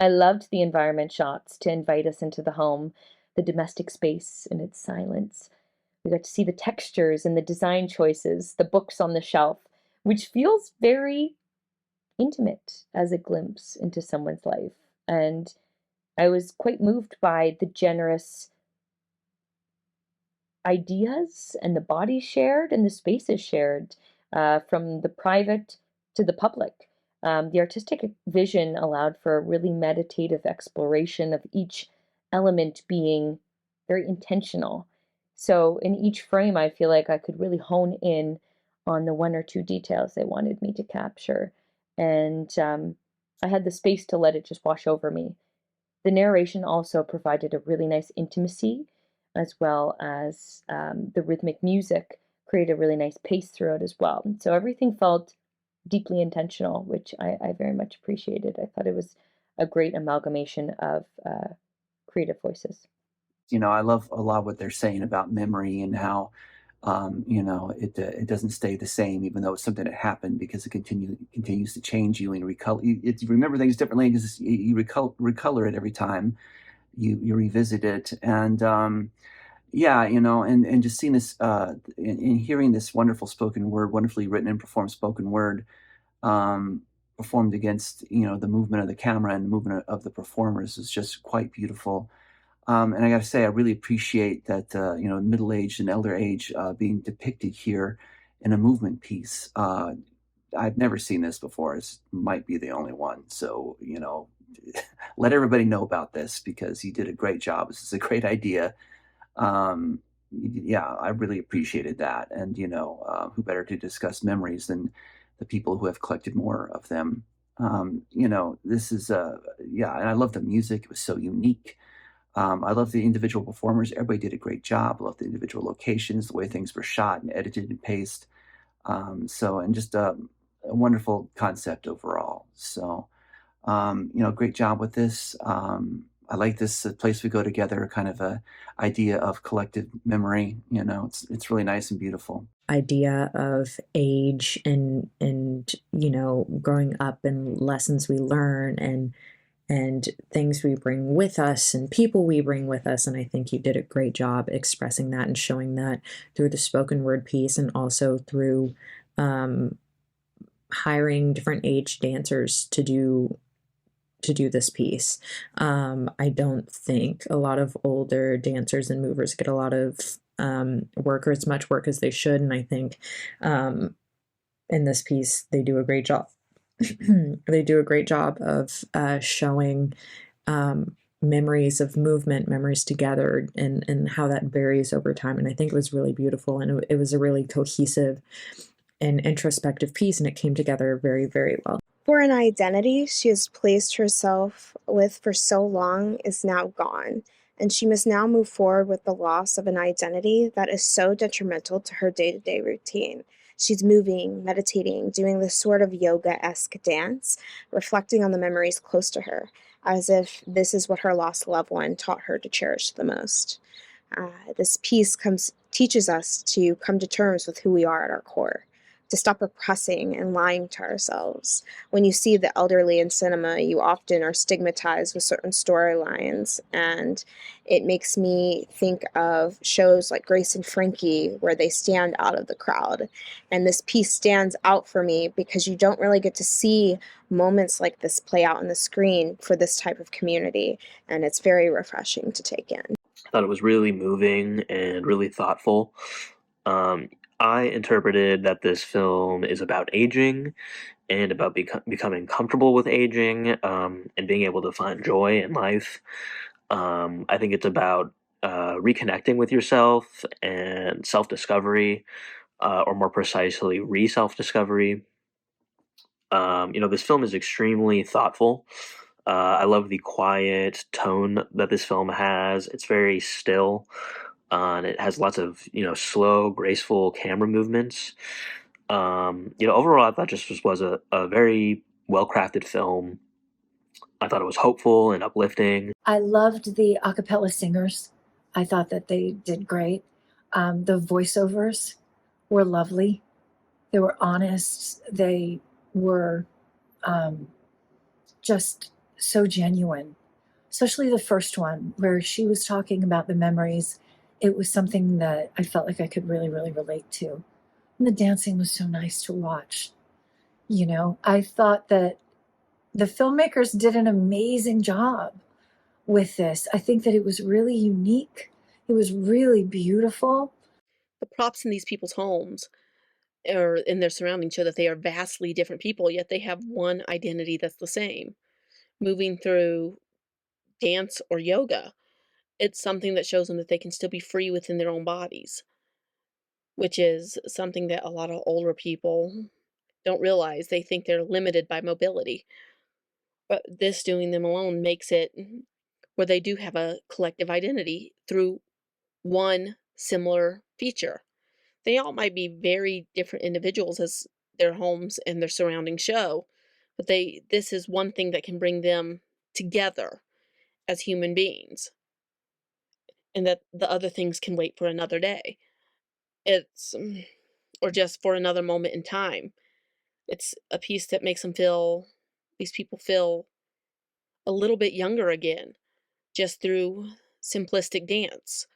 I loved the environment shots to invite us into the home, the domestic space and its silence. We got to see the textures and the design choices, the books on the shelf, which feels very intimate as a glimpse into someone's life. And I was quite moved by the generous ideas and the bodies shared and the spaces shared, from the private to the public. The artistic vision allowed for a really meditative exploration of each element being very intentional. So in each frame, I feel like I could really hone in on the one or two details they wanted me to capture. And I had the space to let it just wash over me. The narration also provided a really nice intimacy, as well as the rhythmic music created a really nice pace through it as well. So everything felt deeply intentional, which I very much appreciated. I thought it was a great amalgamation of creative voices. I love a lot what they're saying about memory and how, it doesn't stay the same, even though it's something that happened, because it continues to change you and you remember things differently because you recolor it every time you revisit it. And yeah, and just seeing this, and hearing this wonderful spoken word, wonderfully written and performed spoken word, um, performed against, the movement of the camera and the movement of the performers is just quite beautiful. And I got to say, I really appreciate that, middle aged and elder age being depicted here in a movement piece. I've never seen this before. This might be the only one. So, let everybody know about this because you did a great job. This is a great idea. Yeah, I really appreciated that. And, who better to discuss memories than the people who have collected more of them? This is, yeah, and I love the music. It was so unique. I love the individual performers. Everybody did a great job. I love the individual locations, the way things were shot and edited and paced. And just a wonderful concept overall. So, great job with this. I like this place we go together kind of a idea of collective memory. It's really nice and beautiful. Idea of age and growing up and lessons we learn and things we bring with us and people we bring with us. And I think you did a great job expressing that and showing that through the spoken word piece and also through um, hiring different age dancers to do this piece. I don't think a lot of older dancers and movers get a lot of work or as much work as they should. And I think in this piece, they do a great job. They do a great job of showing memories of movement, memories together, and how that varies over time. And I think it was really beautiful, and it was a really cohesive and introspective piece, and it came together very, very well. For an identity she has placed herself with for so long is now gone, and she must now move forward with the loss of an identity that is so detrimental to her day-to-day routine. She's moving, meditating, doing this sort of yoga-esque dance, reflecting on the memories close to her, as if this is what her lost loved one taught her to cherish the most. This piece teaches us to come to terms with who we are at our core, to stop repressing and lying to ourselves. When you see the elderly in cinema, you often are stigmatized with certain storylines, and it makes me think of shows like Grace and Frankie, where they stand out of the crowd. And this piece stands out for me because you don't really get to see moments like this play out on the screen for this type of community, and it's very refreshing to take in. I thought it was really moving and really thoughtful. Um, I interpreted that this film is about aging and about becoming comfortable with aging, and being able to find joy in life. I think it's about reconnecting with yourself and self discovery, or more precisely, re self discovery. This film is extremely thoughtful. I love the quiet tone that this film has. It's very still, and it has lots of slow, graceful camera movements. Overall, I thought was a very well crafted film. I thought it was hopeful and uplifting. I loved the a cappella singers. I thought that they did great. The voiceovers were lovely. They were honest. They were just so genuine, especially the first one where she was talking about the memories. It was something that I felt like I could really, really relate to. And the dancing was so nice to watch. I thought that the filmmakers did an amazing job with this. I think that it was really unique. It was really beautiful. The props in these people's homes or in their surroundings show that they are vastly different people, yet they have one identity that's the same. Moving through dance or yoga, it's something that shows them that they can still be free within their own bodies, which is something that a lot of older people don't realize. They think they're limited by mobility. But this doing them alone makes it where they do have a collective identity through one similar feature. They all might be very different individuals as their homes and their surroundings show, but this is one thing that can bring them together as human beings, and that the other things can wait for another day. It's or just for another moment in time. It's a piece that makes these people feel a little bit younger again, just through simplistic dance.